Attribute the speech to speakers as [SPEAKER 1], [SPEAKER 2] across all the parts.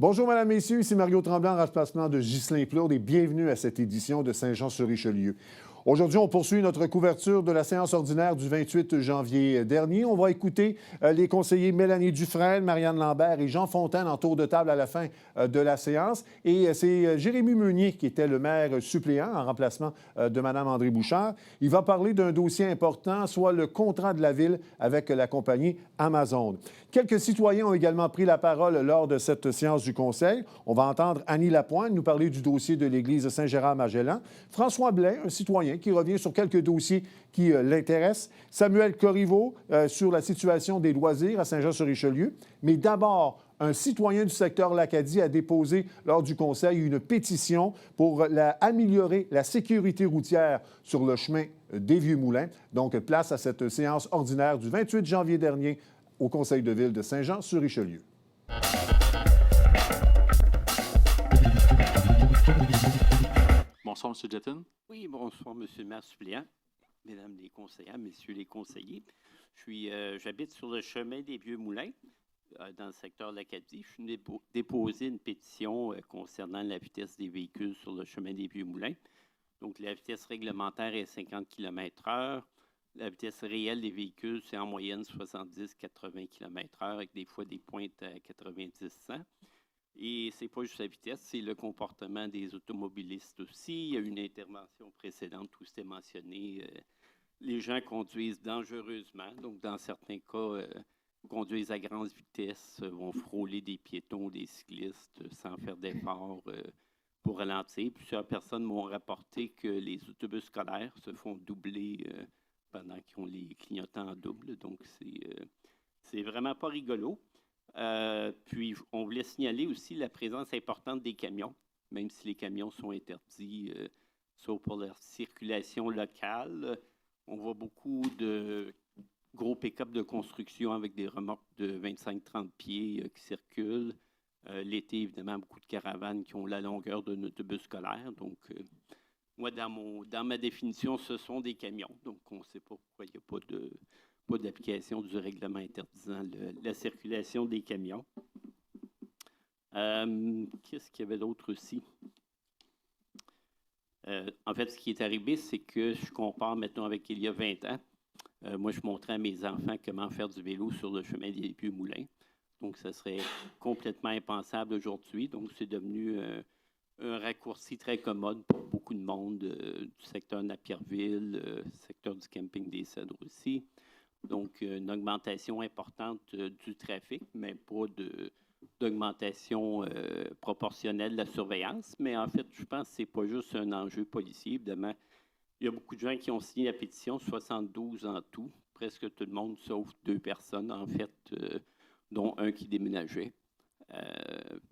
[SPEAKER 1] Bonjour, Madame, Messieurs, ici Mario Tremblay en remplacement de Ghislain Plourde et bienvenue à cette édition de Saint-Jean-sur-Richelieu. Aujourd'hui, on poursuit notre couverture de la séance ordinaire du 28 janvier dernier. On va écouter les conseillers Mélanie Dufresne, Marianne Lambert et Jean Fontaine en tour de table à la fin de la séance. Et c'est Jérémy Meunier qui était le maire suppléant en remplacement de Mme André Bouchard. Il va parler d'un dossier important, soit le contrat de la Ville avec la compagnie Amazon. Quelques citoyens ont également pris la parole lors de cette séance du Conseil. On va entendre Annie Lapointe nous parler du dossier de l'église Saint-Gérard-Magellan. François Blais, un citoyen qui revient sur quelques dossiers qui l'intéressent. Samuel Corriveau sur la situation des loisirs à Saint-Jean-sur-Richelieu. Mais d'abord, un citoyen du secteur l'Acadie a déposé lors du Conseil une pétition pour améliorer la sécurité routière sur le chemin des Vieux-Moulins. Donc, place à cette séance ordinaire du 28 janvier dernier au Conseil de ville de Saint-Jean-sur-Richelieu.
[SPEAKER 2] Bonsoir, M. Jetton.
[SPEAKER 3] Oui, bonsoir, M. le maire suppléant, mesdames les conseillères, messieurs les conseillers. J'habite sur le chemin des Vieux-Moulins, dans le secteur de l'Acadie. Je suis déposé une pétition concernant la vitesse des véhicules sur le chemin des Vieux-Moulins. Donc, la vitesse réglementaire est 50 km/h. La vitesse réelle des véhicules, c'est en moyenne 70-80 km/h, avec des fois des pointes à 90-100. Et ce n'est pas juste la vitesse, c'est le comportement des automobilistes aussi. Il y a une intervention précédente où c'était mentionné, les gens conduisent dangereusement. Donc, dans certains cas, conduisent à grande vitesse, vont frôler des piétons, des cyclistes, sans faire d'efforts pour ralentir. Plusieurs personnes m'ont rapporté que les autobus scolaires se font doubler pendant qu'ils ont les clignotants en double. Donc, c'est vraiment pas rigolo. Puis, on voulait signaler aussi la présence importante des camions, même si les camions sont interdits, sauf pour leur circulation locale. On voit beaucoup de gros pick-up de construction avec des remorques de 25-30 pieds qui circulent. L'été, évidemment, beaucoup de caravanes qui ont la longueur d'un autobus scolaire. Donc, moi, dans ma définition, ce sont des camions. Donc, on ne sait pas pourquoi il n'y a pas d'application du règlement interdisant la circulation des camions. Qu'est-ce qu'il y avait d'autre aussi? En fait, ce qui est arrivé, c'est que je compare maintenant avec il y a 20 ans. Moi, je montrais à mes enfants comment faire du vélo sur le chemin des Vieux-Moulins. Donc, ça serait complètement impensable aujourd'hui. Donc, c'est devenu un raccourci très commode pour beaucoup de monde du secteur de Napierville, secteur du camping des Cèdres aussi. Donc, une augmentation importante du trafic, mais pas d'augmentation proportionnelle de la surveillance. Mais en fait, je pense que ce n'est pas juste un enjeu policier. Évidemment, il y a beaucoup de gens qui ont signé la pétition, 72 en tout, presque tout le monde, sauf 2 personnes, en fait, dont un qui déménageait.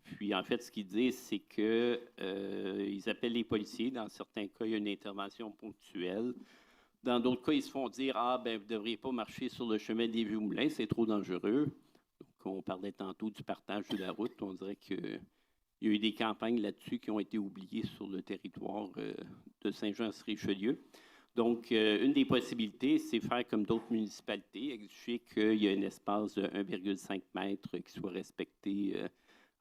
[SPEAKER 3] Puis, en fait, ce qu'ils disent, c'est qu'ils appellent les policiers. Dans certains cas, il y a une intervention ponctuelle. Dans d'autres cas, ils se font dire « Ah, ben vous ne devriez pas marcher sur le chemin des Vieux-Moulins, c'est trop dangereux. » Donc, on parlait tantôt du partage de la route. On dirait qu'il y a eu des campagnes là-dessus qui ont été oubliées sur le territoire de Saint-Jean-sur-Richelieu. Donc, une des possibilités, c'est faire comme d'autres municipalités, exiger qu'il y ait un espace de 1,5 mètre qui soit respecté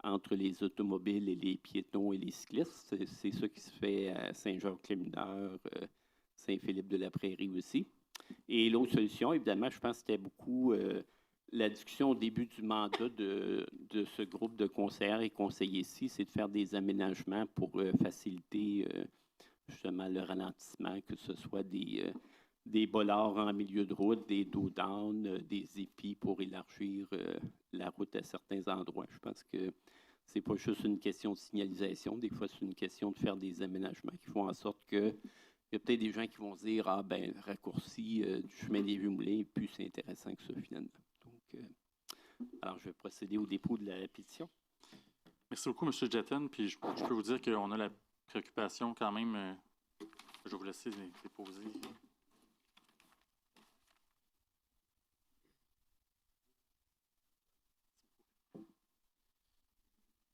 [SPEAKER 3] entre les automobiles et les piétons et les cyclistes. C'est ça qui se fait à Saint-Jacques-les-Mineurs, Saint-Philippe-de-la-Prairie aussi. Et l'autre solution, évidemment, je pense que c'était beaucoup la discussion au début du mandat de ce groupe de conseillères et conseillers-ci, c'est de faire des aménagements pour faciliter justement le ralentissement, que ce soit des bollards en milieu de route, des dos-down, des épis pour élargir la route à certains endroits. Je pense que c'est pas juste une question de signalisation. Des fois, c'est une question de faire des aménagements qui font en sorte que il y a peut-être des gens qui vont se dire « Ah, ben raccourci du chemin des Vieux-Moulins, plus c'est intéressant que ça, finalement. » Donc, alors, je vais procéder au dépôt de la pétition.
[SPEAKER 2] Merci beaucoup, M. Jetton. Puis, je peux vous dire qu'on a la préoccupation quand même. Je vais vous laisser les déposer.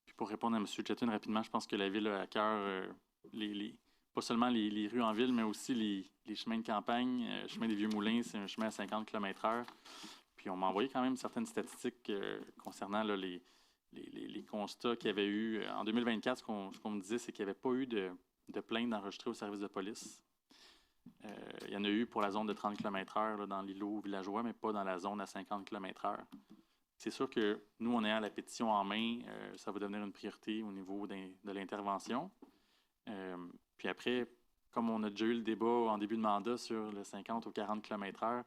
[SPEAKER 2] Puis, pour répondre à M. Jetton rapidement, je pense que la Ville a à cœur pas seulement les rues en ville, mais aussi les chemins de campagne. Le chemin des Vieux-Moulins, c'est un chemin à 50 km/h. Puis on m'a envoyé quand même certaines statistiques concernant là, les constats qu'il y avait eu. En 2024, ce qu'on me disait, c'est qu'il n'y avait pas eu de plaintes enregistrées au service de police. Il y en a eu pour la zone de 30 km/h là, dans l'îlot villageois, mais pas dans la zone à 50 km/h. C'est sûr que nous, en ayant la pétition en main, ça va devenir une priorité au niveau de l'intervention. Puis après, comme on a déjà eu le débat en début de mandat sur le 50 ou 40 km/h,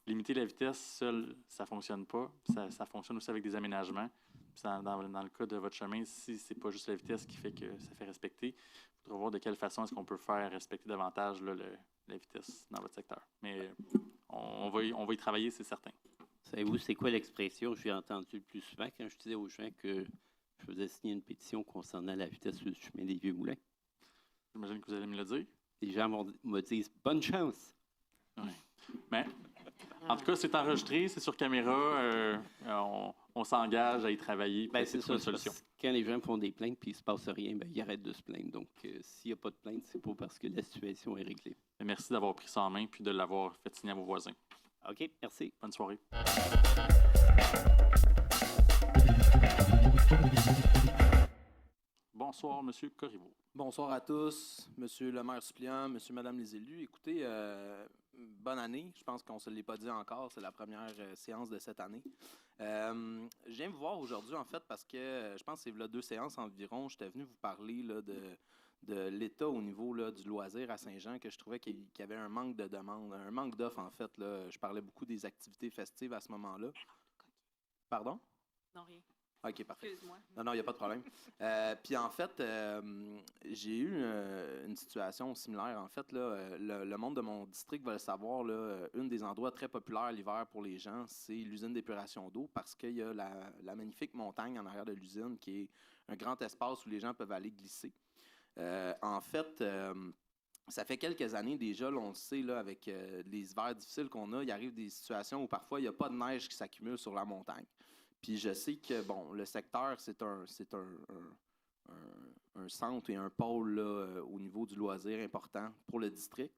[SPEAKER 2] limiter la vitesse seul, ça ne fonctionne pas. Ça fonctionne aussi avec des aménagements. Dans le cas de votre chemin, si ce n'est pas juste la vitesse qui fait que ça fait respecter, il faudra voir de quelle façon est-ce qu'on peut faire respecter davantage là, la vitesse dans votre secteur. Mais on va y travailler, c'est certain.
[SPEAKER 3] Savez-vous, c'est quoi l'expression que j'ai entendue le plus souvent quand je disais aux gens que je faisais signer une pétition concernant la vitesse sur le chemin des Vieux-Moulins?
[SPEAKER 2] J'imagine que vous allez me le dire.
[SPEAKER 3] Les gens me disent « bonne chance ».
[SPEAKER 2] Oui. Mais, en tout cas, c'est enregistré, c'est sur caméra. On s'engage à y travailler.
[SPEAKER 3] C'est ça, une solution. Quand les gens font des plaintes et il ne se passe rien, ils arrêtent de se plaindre. Donc, s'il n'y a pas de plainte, c'est pas parce que la situation est réglée.
[SPEAKER 2] Merci d'avoir pris ça en main et de l'avoir fait signer à vos voisins.
[SPEAKER 3] OK, merci.
[SPEAKER 2] Bonne soirée. Bonsoir, M. Corriveau.
[SPEAKER 4] Bonsoir à tous, Monsieur le maire suppléant, Monsieur, Madame les élus. Écoutez, bonne année. Je pense qu'on ne se l'est pas dit encore. C'est la première séance de cette année. Je viens vous voir aujourd'hui, en fait, parce que je pense que c'est là 2 séances environ. J'étais venu vous parler là, de l'état au niveau là, du loisir à Saint-Jean, que je trouvais qu'il y avait un manque de demande, un manque d'offres, en fait. Là. Je parlais beaucoup des activités festives à ce moment-là. Pardon?
[SPEAKER 5] Non, rien.
[SPEAKER 4] OK, parfait.
[SPEAKER 5] Excuse-moi.
[SPEAKER 4] Non, il n'y a pas de problème. Puis en fait, j'ai eu une situation similaire. En fait, là, le monde de mon district va le savoir, là, une des endroits très populaires l'hiver pour les gens, c'est l'usine d'épuration d'eau parce qu'il y a la magnifique montagne en arrière de l'usine qui est un grand espace où les gens peuvent aller glisser. En fait, ça fait quelques années déjà, là, on le sait, là, avec les hivers difficiles qu'on a, il arrive des situations où parfois il n'y a pas de neige qui s'accumule sur la montagne. Puis je sais que, bon, le secteur, c'est un centre et un pôle là, au niveau du loisir important pour le district.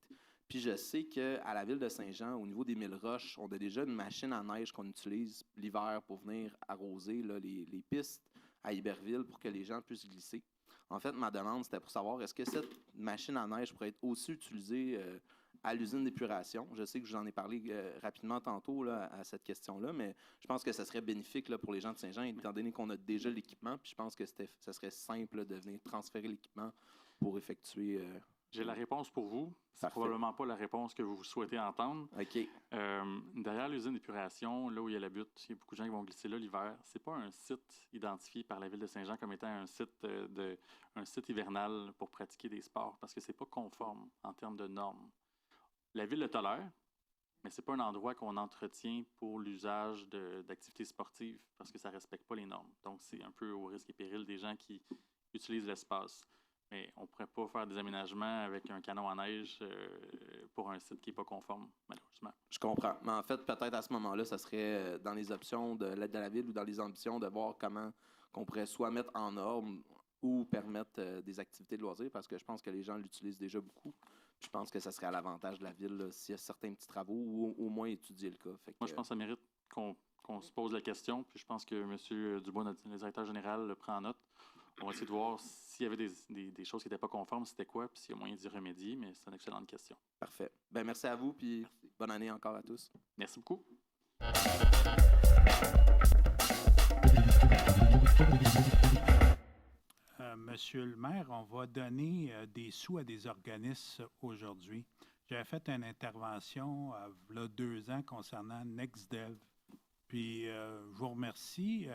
[SPEAKER 4] Puis je sais qu'à la ville de Saint-Jean, au niveau des 1000 roches, on a déjà une machine à neige qu'on utilise l'hiver pour venir arroser là, les pistes à Iberville pour que les gens puissent glisser. En fait, ma demande, c'était pour savoir, est-ce que cette machine à neige pourrait être aussi utilisée à l'usine d'épuration? Je sais que je vous en ai parlé rapidement tantôt là, à cette question-là, mais je pense que ça serait bénéfique là, pour les gens de Saint-Jean, étant donné qu'on a déjà l'équipement, puis je pense que ça serait simple là, de venir transférer l'équipement pour effectuer...
[SPEAKER 2] J'ai la réponse pour vous. C'est probablement pas la réponse que vous souhaitez entendre.
[SPEAKER 4] OK.
[SPEAKER 2] Derrière l'usine d'épuration, là où il y a la butte, il y a beaucoup de gens qui vont glisser là l'hiver. C'est pas un site identifié par la ville de Saint-Jean comme étant un site hivernal pour pratiquer des sports, parce que c'est pas conforme en termes de normes. La ville le tolère, mais c'est pas un endroit qu'on entretient pour l'usage d'activités sportives, parce que ça respecte pas les normes. Donc, c'est un peu au risque et péril des gens qui utilisent l'espace. Mais on ne pourrait pas faire des aménagements avec un canon à neige pour un site qui n'est pas conforme, malheureusement.
[SPEAKER 4] Je comprends. Mais en fait, peut-être à ce moment-là, ça serait dans les options de l'aide de la ville ou dans les ambitions de voir comment on pourrait soit mettre en norme ou permettre des activités de loisirs, parce que je pense que les gens l'utilisent déjà beaucoup. Je pense que ça serait à l'avantage de la ville s'il y a certains petits travaux ou au moins étudier le cas.
[SPEAKER 2] Moi, je pense que ça mérite qu'on se pose la question. Puis je pense que M. Dubois, le directeur général, le prend en note. On va essayer de voir s'il y avait des choses qui n'étaient pas conformes, c'était quoi, puis s'il y a moyen d'y remédier, mais c'est une excellente question.
[SPEAKER 4] Parfait. Bien, merci à vous, puis bonne année encore à tous.
[SPEAKER 2] Merci beaucoup.
[SPEAKER 6] Monsieur le maire, on va donner des sous à des organismes aujourd'hui. J'avais fait une intervention il y a 2 ans concernant NextDev. Puis, je vous remercie.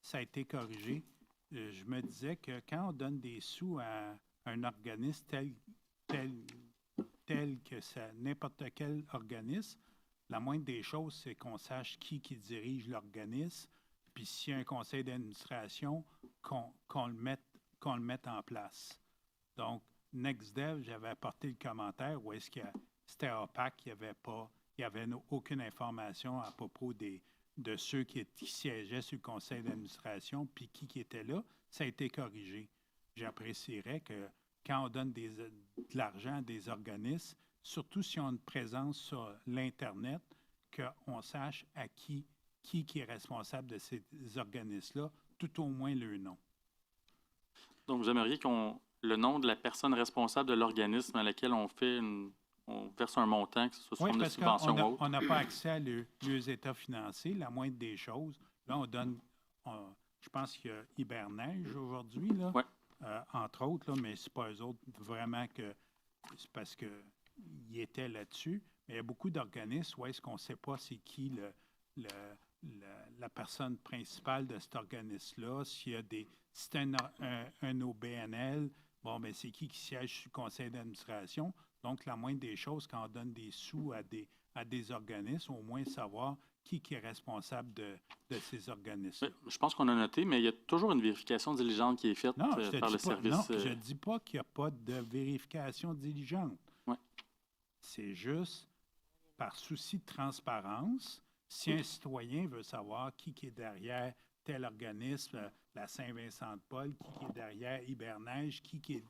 [SPEAKER 6] Ça a été corrigé. Je me disais que quand on donne des sous à un organisme tel que ça, n'importe quel organisme, la moindre des choses, c'est qu'on sache qui dirige l'organisme, puis s'il y a un conseil d'administration, qu'on le mette en place. Donc, NextDev, j'avais apporté le commentaire où est-ce que c'était opaque, il n'y avait aucune information à propos de ceux qui siégeaient sur le conseil d'administration, puis qui était là, ça a été corrigé. J'apprécierais que quand on donne de l'argent à des organismes, surtout si on a une présence sur l'Internet, qu'on sache à qui est responsable de ces organismes-là tout au moins le nom.
[SPEAKER 2] Donc, vous aimeriez le nom de la personne responsable de l'organisme à laquelle on verse un montant, que ce soit sous
[SPEAKER 6] Oui,
[SPEAKER 2] forme de
[SPEAKER 6] parce
[SPEAKER 2] subvention ou autre?
[SPEAKER 6] qu'on n'a pas accès à leurs états financiers, la moindre des choses. Là, je pense qu'il y a Hiberneige aujourd'hui, là,
[SPEAKER 2] Ouais.
[SPEAKER 6] entre autres, là, mais ce n'est pas eux autres vraiment que c'est parce qu'ils étaient là-dessus. Mais il y a beaucoup d'organismes où est-ce qu'on ne sait pas c'est qui la personne principale de cet organisme-là. Si c'est un OBNL, bon, ben c'est qui siège sur le conseil d'administration. Donc, la moindre des choses, quand on donne des sous à des organismes, au moins savoir qui est responsable de ces organismes-là.
[SPEAKER 2] Je pense qu'on a noté, mais il y a toujours une vérification diligente qui est faite
[SPEAKER 6] Non,
[SPEAKER 2] par le service.
[SPEAKER 6] Non, je ne dis pas qu'il n'y a pas de vérification diligente.
[SPEAKER 2] Ouais.
[SPEAKER 6] C'est juste, par souci de transparence, si un citoyen veut savoir qui est derrière tel organisme, la Saint-Vincent-de-Paul, qui est derrière Hiberneige, qui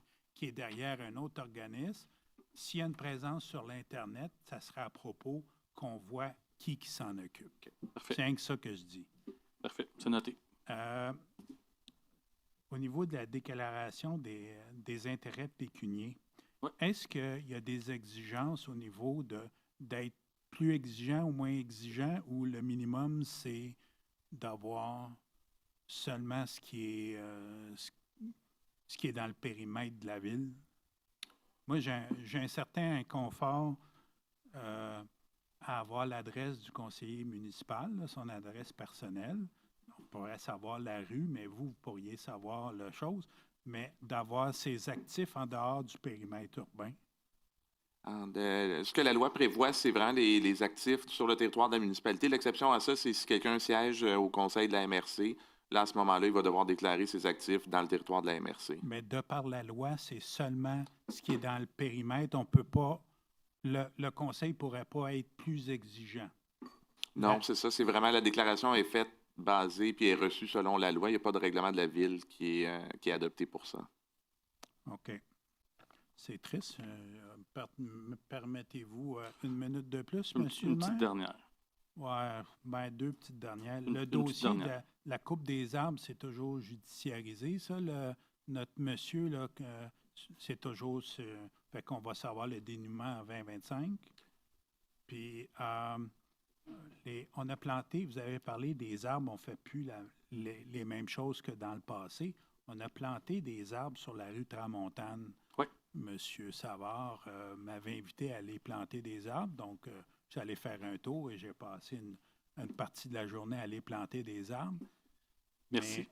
[SPEAKER 6] est derrière un autre organisme, s'il y a une présence sur l'Internet, ça sera à propos qu'on voit qui s'en occupe.
[SPEAKER 2] Parfait.
[SPEAKER 6] C'est rien que ça que je dis.
[SPEAKER 2] Parfait, c'est noté.
[SPEAKER 6] Au niveau de la déclaration des intérêts pécuniaires,
[SPEAKER 2] ouais.
[SPEAKER 6] Est-ce qu'il y a des exigences au niveau d'être plus exigeant ou moins exigeant, ou le minimum, c'est d'avoir seulement ce qui est dans le périmètre de la ville? Moi, j'ai un certain inconfort à avoir l'adresse du conseiller municipal, là, son adresse personnelle. On pourrait savoir la rue, mais vous pourriez savoir la chose, mais d'avoir ses actifs en dehors du périmètre urbain.
[SPEAKER 5] Ce que la loi prévoit, c'est vraiment les actifs sur le territoire de la municipalité. L'exception à ça, c'est si quelqu'un siège au conseil de la MRC. Là, à ce moment-là, il va devoir déclarer ses actifs dans le territoire de la MRC.
[SPEAKER 6] Mais de par la loi, c'est seulement ce qui est dans le périmètre. On peut pas... Le conseil ne pourrait pas être plus exigeant.
[SPEAKER 5] Non, c'est ça. C'est vraiment la déclaration est faite, basée, puis est reçue selon la loi. Il n'y a pas de règlement de la ville qui est adopté pour ça.
[SPEAKER 6] OK. C'est triste. Me permettez-vous une minute de plus, M. le maire?
[SPEAKER 2] Une petite dernière.
[SPEAKER 6] Oui, bien, deux petites dernières. Le dossier de la coupe des arbres, c'est toujours judiciarisé, ça. Notre monsieur, là, c'est toujours... fait qu'on va savoir le dénouement en 2025. Puis, on a planté, vous avez parlé des arbres, on ne fait plus les mêmes choses que dans le passé. On a planté des arbres sur la rue Tramontane.
[SPEAKER 2] Oui.
[SPEAKER 6] Monsieur Savard m'avait invité à aller planter des arbres, donc j'allais faire un tour et j'ai passé une partie de la journée à aller planter des arbres.
[SPEAKER 2] Merci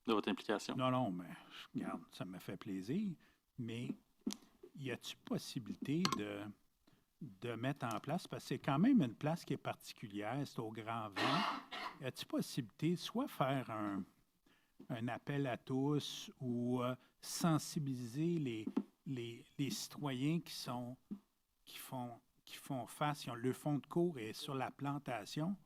[SPEAKER 2] de votre implication.
[SPEAKER 6] Non, mais regarde, ça me fait plaisir. Mais y a-t-il possibilité de mettre en place, parce que c'est quand même une place qui est particulière, c'est au Grand Vent, y a-t-il possibilité soit faire un appel à tous ou sensibiliser les citoyens qui font face, qui ont le fond de cours et sur la plantation,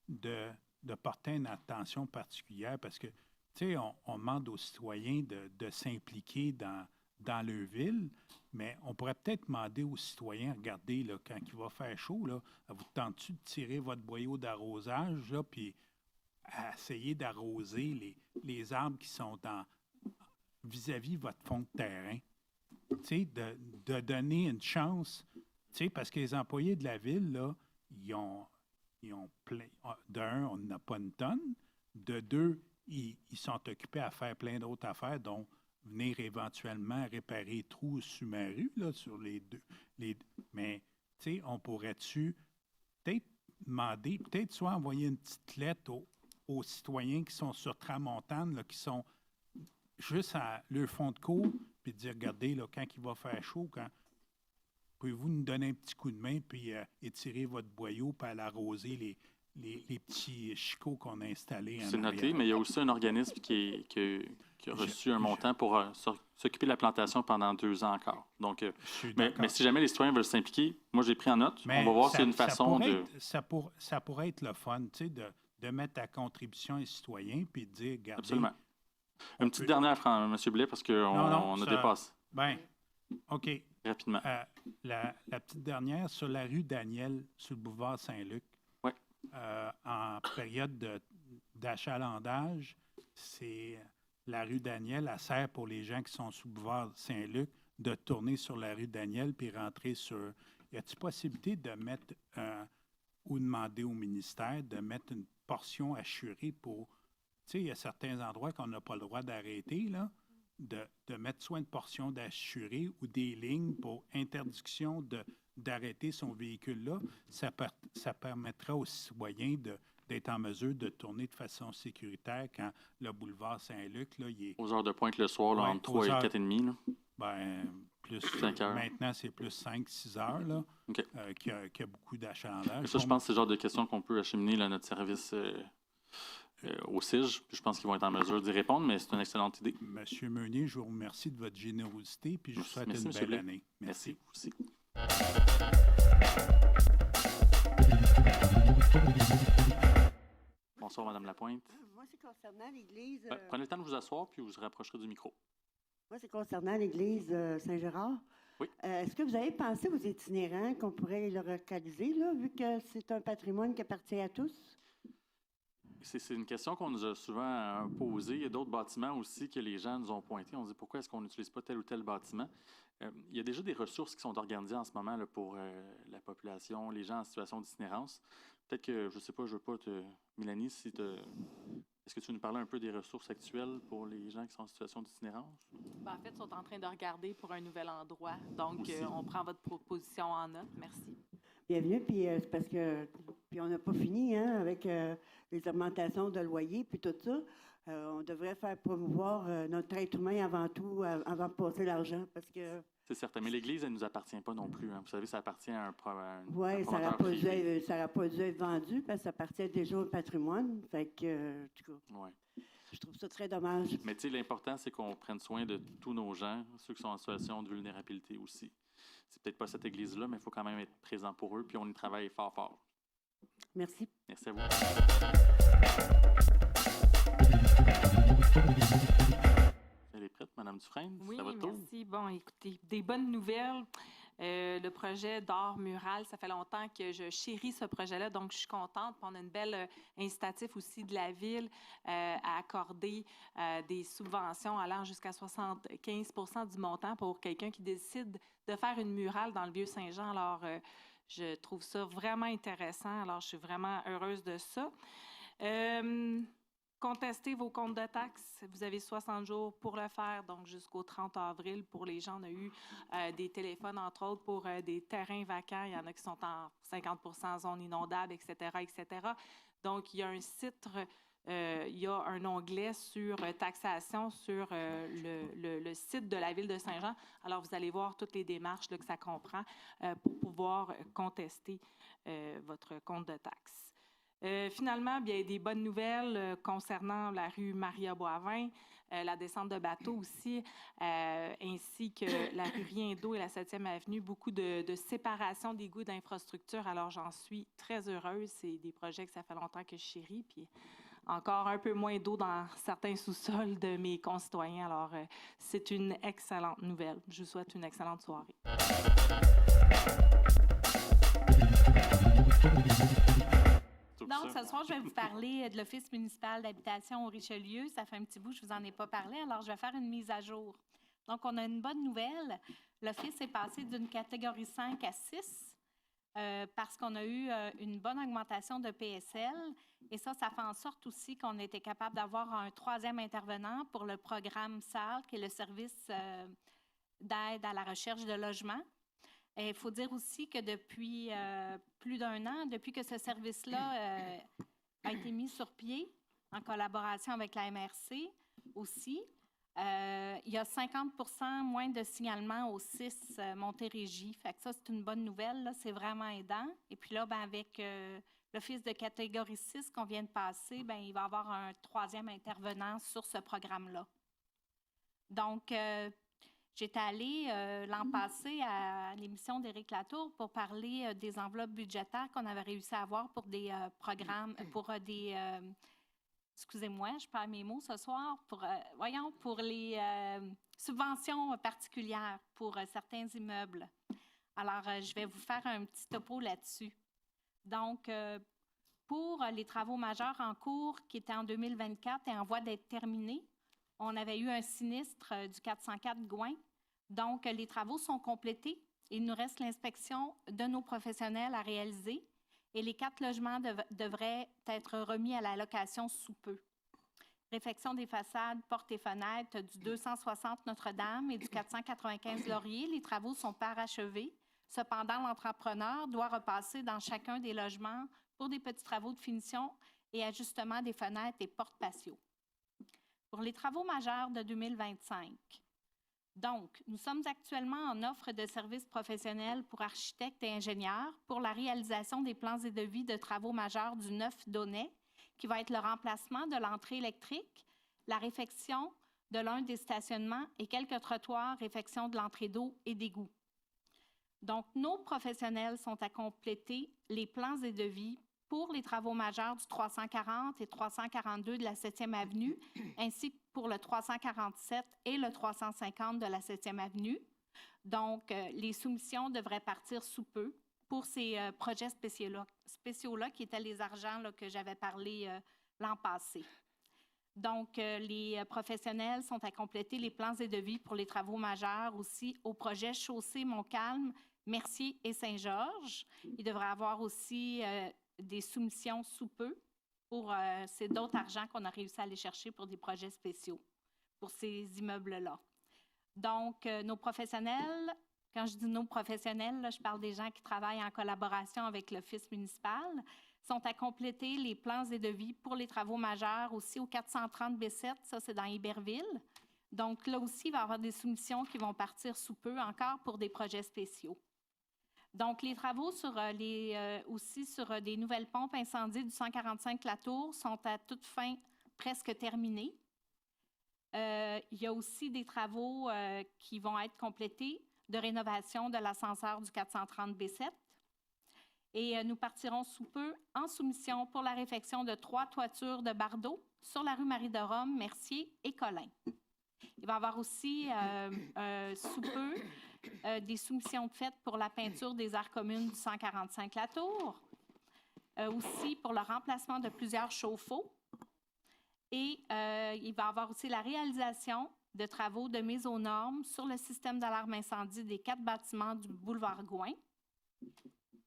[SPEAKER 6] de porter une attention particulière, parce que, tu sais, on demande aux citoyens de s'impliquer dans leur ville, mais on pourrait peut-être demander aux citoyens, regardez, là, quand il va faire chaud, là, vous tentez de tirer votre boyau d'arrosage, là, puis à essayer d'arroser les arbres qui sont vis-à-vis votre fond de terrain. Tu sais, de donner une chance, tu sais, parce que les employés de la ville, là, ils ont plein. D'un, on n'a pas une tonne. De deux, ils sont occupés à faire plein d'autres affaires, dont venir éventuellement réparer les trous sur ma rue, là, sur les deux. Mais, tu sais, on pourrait-tu peut-être demander, peut-être soit envoyer une petite lettre aux citoyens qui sont sur Tramontane, là, qui sont juste à leur fond de cour, puis dire, regardez, là, quand il va faire chaud, pouvez-vous nous donner un petit coup de main, puis étirer votre boyau, puis aller arroser les petits chicots qu'on a installés en
[SPEAKER 2] C'est noté,
[SPEAKER 6] arrière.
[SPEAKER 2] mais il y a aussi un organisme qui a reçu un montant pour s'occuper de la plantation pendant 2 ans encore. Donc, mais si jamais les citoyens veulent s'impliquer, moi, j'ai pris en note.
[SPEAKER 6] Mais
[SPEAKER 2] on va voir s'il y a une façon de...
[SPEAKER 6] Ça pourrait être le fun, tu sais, de mettre à contribution les citoyens, puis de dire, regardez...
[SPEAKER 2] Absolument. Une petite dernière, M. Blais, parce qu'on a dépassé.
[SPEAKER 6] Bien, OK.
[SPEAKER 2] Rapidement.
[SPEAKER 6] La petite dernière, sur la rue Daniel, sur le boulevard Saint-Luc,
[SPEAKER 2] ouais.
[SPEAKER 6] En période d'achalandage, c'est la rue Daniel, elle sert pour les gens qui sont sous boulevard Saint-Luc de tourner sur la rue Daniel puis rentrer sur... Y a-t-il possibilité de mettre, ou demander au ministère de mettre une portion assurée pour... Tu sais, il y a certains endroits qu'on n'a pas le droit d'arrêter, là, de mettre soit une portion d'assuré ou des lignes pour interdiction d'arrêter son véhicule-là. Ça permettra aux citoyens d'être en mesure de tourner de façon sécuritaire quand le boulevard Saint-Luc, là, il est...
[SPEAKER 2] Aux heures de pointe le soir, là,
[SPEAKER 6] Ouais,
[SPEAKER 2] entre 3
[SPEAKER 6] aux
[SPEAKER 2] et
[SPEAKER 6] heures-
[SPEAKER 2] 4h30. Là.
[SPEAKER 6] Ben, plus
[SPEAKER 2] 5 heures.
[SPEAKER 6] maintenant, c'est plus 5-6 heures, là,
[SPEAKER 2] OK.
[SPEAKER 6] qu'il y a beaucoup d'achalandage.
[SPEAKER 2] Ça, je pense que c'est le genre de questions qu'on peut acheminer là, à notre service au CIG. Puis je pense qu'ils vont être en mesure d'y répondre, mais c'est une excellente idée.
[SPEAKER 6] Monsieur Meunier, je vous remercie de votre générosité, puis je vous souhaite
[SPEAKER 2] Merci,
[SPEAKER 6] une
[SPEAKER 2] Monsieur
[SPEAKER 6] belle
[SPEAKER 2] Blais.
[SPEAKER 6] année.
[SPEAKER 2] Merci, vous aussi. Bonsoir, Madame Lapointe.
[SPEAKER 7] Moi, c'est concernant l'église.
[SPEAKER 2] Prenez le temps de vous asseoir, puis vous vous rapprocherez du micro.
[SPEAKER 7] Moi, c'est concernant l'église Saint-Gérard.
[SPEAKER 2] Oui.
[SPEAKER 7] Est-ce que vous avez pensé aux itinérants qu'on pourrait le localiser, là, vu que c'est un patrimoine qui appartient à tous?
[SPEAKER 2] C'est une question qu'on nous a souvent posée. Il y a d'autres bâtiments aussi que les gens nous ont pointés. On se dit pourquoi est-ce qu'on n'utilise pas tel ou tel bâtiment? Il y a déjà des ressources qui sont organisées en ce moment là, pour la population, les gens en situation d'itinérance. Peut-être que, je ne sais pas, je ne veux pas te... Mélanie, est-ce que tu veux nous parler un peu des ressources actuelles pour les gens qui sont en situation d'itinérance?
[SPEAKER 8] Ben, en fait, ils sont en train de regarder pour un nouvel endroit. Donc,
[SPEAKER 2] Aussi.
[SPEAKER 8] On prend votre proposition en note. Merci.
[SPEAKER 7] Bienvenue, puis c'est parce que... Puis on n'a pas fini, hein, avec les augmentations de loyer, puis tout ça. On devrait faire promouvoir notre être humain avant tout, avant de passer l'argent, parce que...
[SPEAKER 2] C'est certain, mais l'Église, elle ne nous appartient pas non plus. Hein. Vous savez, ça appartient à un
[SPEAKER 7] Oui, ça
[SPEAKER 2] promoteur privé.
[SPEAKER 7] n'aurait pas dû être vendu, parce que ça appartient déjà au patrimoine. Fait que, en tout cas,
[SPEAKER 2] Ouais.
[SPEAKER 7] je trouve ça très dommage.
[SPEAKER 2] Mais tu sais, l'important, c'est qu'on prenne soin de tous nos gens, ceux qui sont en situation de vulnérabilité aussi. C'est peut-être pas cette Église-là, mais il faut quand même être présent pour eux, puis on y travaille fort, fort.
[SPEAKER 7] Merci.
[SPEAKER 2] Merci à vous. Elle est prête, Mme Dufresne?
[SPEAKER 8] Oui,
[SPEAKER 2] C'est à votre tour.
[SPEAKER 8] merci. Bon, écoutez, des bonnes nouvelles. Le projet d'art mural, ça fait longtemps que je chéris ce projet-là, donc je suis contente. Puis on a une belle incitatif aussi de la Ville à accorder des subventions allant jusqu'à 75 du montant pour quelqu'un qui décide de faire une murale dans le Vieux-Saint-Jean. Alors, je trouve ça vraiment intéressant. Alors, je suis vraiment heureuse de ça. Contestez vos comptes de taxes. Vous avez 60 jours pour le faire, donc jusqu'au 30 avril. Pour les gens, on a eu des téléphones, entre autres, pour des terrains vacants. Il y en a qui sont en 50 en zone inondable, etc., etc. Donc, il y a un site, il y a un onglet sur taxation sur le site de la Ville de Saint-Jean. Alors, vous allez voir toutes les démarches là, que ça comprend pour pouvoir contester votre compte de taxes. Finalement, bien, il y a des bonnes nouvelles concernant la rue Maria-Boivin, la descente de bateau aussi, ainsi que la rue Riendeau et la 7e avenue. Beaucoup de séparation d'égouts d'infrastructures. Alors, j'en suis très heureuse. C'est des projets que ça fait longtemps que je chéris. Puis encore un peu moins d'eau dans certains sous-sols de mes concitoyens. Alors, c'est une excellente nouvelle. Je vous souhaite une excellente soirée.
[SPEAKER 9] Donc, ce soir, je vais vous parler de l'Office municipal d'habitation au Richelieu. Ça fait un petit bout, je vous en ai pas parlé, alors je vais faire une mise à jour. Donc, on a une bonne nouvelle. L'Office est passé d'une catégorie 5 à 6 parce qu'on a eu une bonne augmentation de PSL. Et ça fait en sorte aussi qu'on a été capable d'avoir un 3e intervenant pour le programme SAL, qui est le service d'aide à la recherche de logement. Il faut dire aussi que depuis plus d'1 an, depuis que ce service-là a été mis sur pied, en collaboration avec la MRC aussi, il y a 50 moins de signalements au 6 Montérégie. Fait que ça, c'est une bonne nouvelle. Là, c'est vraiment aidant. Et puis là, ben, avec l'Office de catégorie 6 qu'on vient de passer, ben, il va y avoir un 3e intervenant sur ce programme-là. Donc, j'étais allée l'an passé à l'émission d'Éric Latour pour parler des enveloppes budgétaires qu'on avait réussi à avoir pour des programmes, pour des... excusez-moi, je perds mes mots ce soir. Pour les subventions particulières pour certains immeubles. Alors, je vais vous faire un petit topo là-dessus. Donc, pour les travaux majeurs en cours qui étaient en 2024 et en voie d'être terminés, on avait eu un sinistre du 404 Gouin. Donc, les travaux sont complétés. Il nous reste l'inspection de nos professionnels à réaliser et les 4 logements devraient être remis à la location sous peu. Réfection des façades, portes et fenêtres du 260 Notre-Dame et du 495 Laurier. Les travaux sont parachevés. Cependant, l'entrepreneur doit repasser dans chacun des logements pour des petits travaux de finition et ajustement des fenêtres et portes patio. Pour les travaux majeurs de 2025, donc, nous sommes actuellement en offre de services professionnels pour architectes et ingénieurs pour la réalisation des plans et devis de travaux majeurs du 9 Daunet, qui va être le remplacement de l'entrée électrique, la réfection de l'un des stationnements et quelques trottoirs, réfection de l'entrée d'eau et d'égout. Donc, nos professionnels sont à compléter les plans et devis pour les travaux majeurs du 340 et 342 de la 7e Avenue, ainsi que pour le 347 et le 350 de la 7e Avenue. Donc, les soumissions devraient partir sous peu pour ces projets spéciaux-là, qui étaient les argents là, que j'avais parlé l'an passé. Donc, les professionnels sont à compléter les plans et devis pour les travaux majeurs aussi au projet Chaussée Montcalm, Mercier et Saint-Georges. Il devrait y avoir aussi des soumissions sous peu pour c'est d'autres argents qu'on a réussi à aller chercher pour des projets spéciaux pour ces immeubles-là. Donc, nos professionnels, quand je dis nos professionnels, là, je parle des gens qui travaillent en collaboration avec l'Office municipal, sont à compléter les plans et devis pour les travaux majeurs aussi au 430 B7, ça c'est dans Iberville. Donc là aussi, il va y avoir des soumissions qui vont partir sous peu encore pour des projets spéciaux. Donc, les travaux aussi sur des nouvelles pompes incendies du 145 La Tour sont à toute fin presque terminés. Il y a aussi des travaux qui vont être complétés de rénovation de l'ascenseur du 430 B7. Et nous partirons sous peu en soumission pour la réfection de 3 toitures de bardeaux sur la rue Marie-de-Rome, Mercier et Colin. Il va y avoir aussi sous peu des soumissions de fait pour la peinture des aires communes du 145 La Tour, aussi pour le remplacement de plusieurs chauffe-eau. Et il va y avoir aussi la réalisation de travaux de mise aux normes sur le système d'alarme incendie des 4 bâtiments du boulevard Gouin.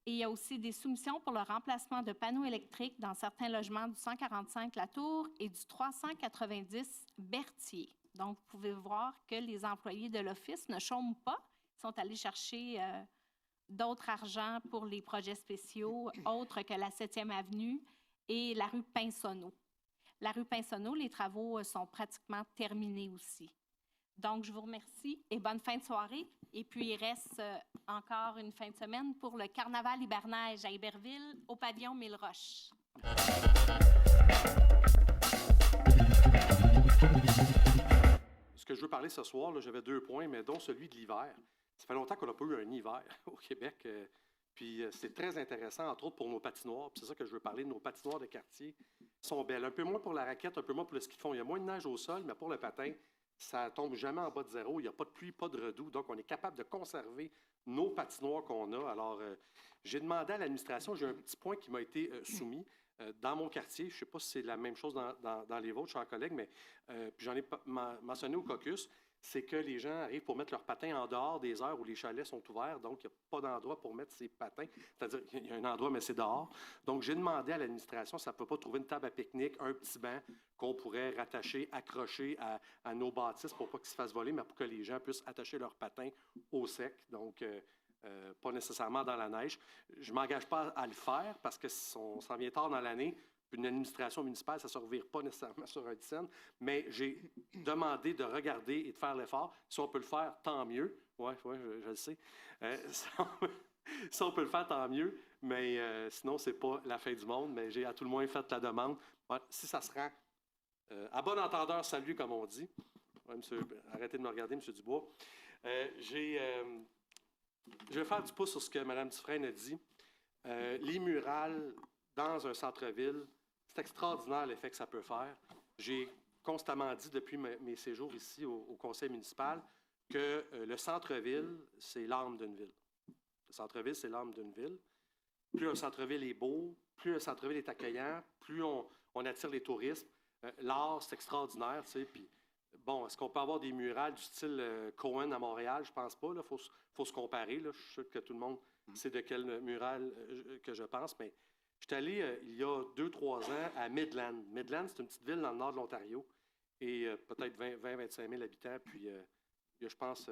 [SPEAKER 9] Et il y a aussi des soumissions pour le remplacement de panneaux électriques dans certains logements du 145 La Tour et du 390 Berthier. Donc, vous pouvez voir que les employés de l'Office ne chôment pas. Ils sont allés chercher d'autres argents pour les projets spéciaux, autres que la 7e Avenue et la rue Pinsonneau. La rue Pinsonneau, les travaux sont pratiquement terminés aussi. Donc, je vous remercie et bonne fin de soirée. Et puis, il reste encore une fin de semaine pour le Carnaval Hiberneige à Iberville, au pavillon Mille-Roches.
[SPEAKER 10] Ce que je veux parler ce soir, là, j'avais 2 points, mais dont celui de l'hiver. Ça fait longtemps qu'on n'a pas eu un hiver au Québec. Puis c'est très intéressant, entre autres pour nos patinoires. Puis c'est ça que je veux parler, nos patinoires de quartier sont belles. Un peu moins pour la raquette, un peu moins pour le ski de fond. Il y a moins de neige au sol, mais pour le patin, ça tombe jamais en bas de 0. Il n'y a pas de pluie, pas de redoux. Donc, on est capable de conserver nos patinoires qu'on a. Alors, j'ai demandé à l'administration, j'ai un petit point qui m'a été soumis. Dans mon quartier, je ne sais pas si c'est la même chose dans les vôtres, chers collègues, mais puis j'en ai mentionné au caucus, c'est que les gens arrivent pour mettre leurs patins en dehors des heures où les chalets sont ouverts, donc il n'y a pas d'endroit pour mettre ses patins. C'est-à-dire qu'il y a un endroit, mais c'est dehors. Donc, j'ai demandé à l'administration si ça ne peut pas trouver une table à pique-nique, un petit banc qu'on pourrait rattacher, accrocher à nos bâtisses pour pas qu'ils se fassent voler, mais pour que les gens puissent attacher leurs patins au sec. Donc, pas nécessairement dans la neige. Je ne m'engage pas à le faire parce que on s'en vient tard dans l'année. Une administration municipale, ça ne se revire pas nécessairement sur un 10 cents, mais j'ai demandé de regarder et de faire l'effort. Si on peut le faire, tant mieux. Oui, je le sais. Si on peut le faire, tant mieux. Mais sinon, ce n'est pas la fin du monde. Mais j'ai à tout le moins fait la demande. Ouais, si ça se rend à bon entendeur, salut, comme on dit. Ouais, monsieur, arrêtez de me regarder, M. Dubois. Je vais faire du pouce sur ce que Mme Dufresne a dit. Les murales dans un centre-ville, c'est extraordinaire l'effet que ça peut faire. J'ai constamment dit depuis mes séjours ici au conseil municipal que le centre-ville, c'est l'âme d'une ville. Le centre-ville, c'est l'âme d'une ville. Plus un centre-ville est beau, plus un centre-ville est accueillant, plus on attire les touristes. L'art, c'est extraordinaire, tu sais. Puis, bon, est-ce qu'on peut avoir des murales du style Cohen à Montréal? Je pense pas. Il faut se comparer. Là. Je suis sûr que tout le monde sait de quel mural que je pense. Mais je suis allé il y a 2-3 ans à Midland. Midland, c'est une petite ville dans le nord de l'Ontario. Et peut-être 20-25 000 habitants. Puis, il y a, je pense,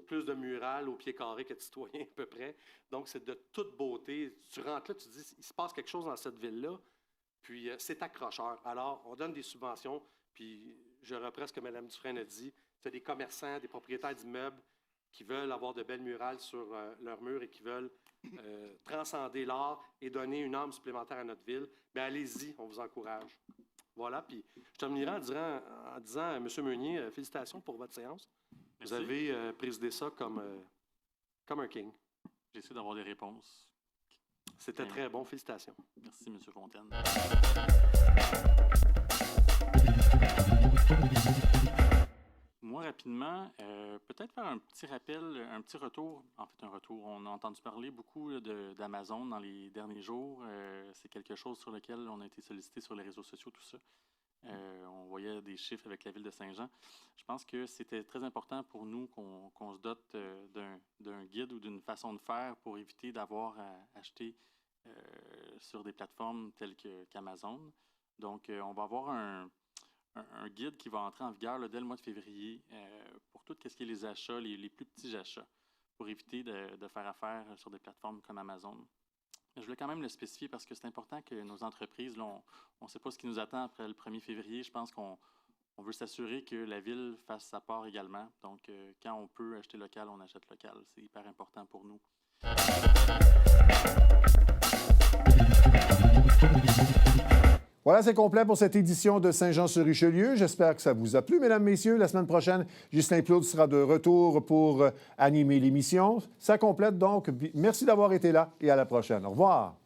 [SPEAKER 10] plus de murales au pied carré que de citoyens, à peu près. Donc, c'est de toute beauté. Tu rentres là, tu te dis, il se passe quelque chose dans cette ville-là. Puis, c'est accrocheur. Alors, on donne des subventions. Puis, je reprends ce que Mme Dufresne a dit. C'est des commerçants, des propriétaires d'immeubles qui veulent avoir de belles murales sur leurs murs et qui veulent transcender l'art et donner une âme supplémentaire à notre ville. Bien, allez-y, on vous encourage. Voilà. Puis, je terminerai en disant à M. Meunier, félicitations pour votre séance.
[SPEAKER 2] Merci.
[SPEAKER 10] Vous avez présidé ça comme un king.
[SPEAKER 2] J'essaie d'avoir des réponses.
[SPEAKER 10] C'était très bon. Félicitations.
[SPEAKER 2] Merci, M. Fontaine. Moi, rapidement, peut-être faire un petit rappel, un petit retour. En fait, un retour. On a entendu parler beaucoup d'Amazon dans les derniers jours. C'est quelque chose sur lequel on a été sollicité sur les réseaux sociaux, tout ça. On voyait des chiffres avec la ville de Saint-Jean. Je pense que c'était très important pour nous qu'on se dote d'un guide ou d'une façon de faire pour éviter d'avoir à acheter sur des plateformes telles qu'Amazon. Donc, on va avoir un guide qui va entrer en vigueur dès le mois de février pour tout ce qui est les achats, les plus petits achats, pour éviter de faire affaire sur des plateformes comme Amazon. Je voulais quand même le spécifier parce que c'est important que nos entreprises, là, on ne sait pas ce qui nous attend après le 1er février. Je pense qu'on veut s'assurer que la ville fasse sa part également. Donc, quand on peut acheter local, on achète local. C'est hyper important pour nous.
[SPEAKER 1] Voilà, c'est complet pour cette édition de Saint-Jean-sur-Richelieu. J'espère que ça vous a plu, mesdames, messieurs. La semaine prochaine, Ghislain Plourde sera de retour pour animer l'émission. Ça complète donc. Merci d'avoir été là et à la prochaine. Au revoir.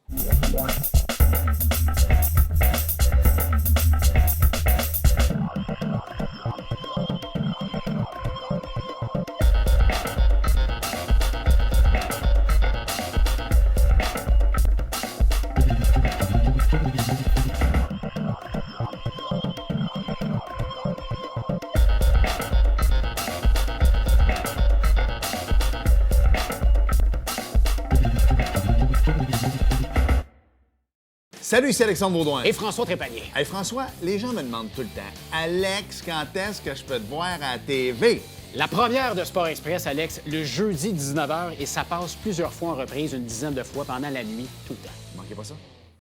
[SPEAKER 11] Salut, c'est Alexandre Baudouin.
[SPEAKER 12] Et François Trépanier.
[SPEAKER 11] Hey François, les gens me demandent tout le temps, Alex, quand est-ce que je peux te voir à la TV?
[SPEAKER 12] La première de Sport Express, Alex, le jeudi 19h, et ça passe plusieurs fois en reprise, une dizaine de fois pendant la nuit, tout le temps.
[SPEAKER 11] Manquez pas ça.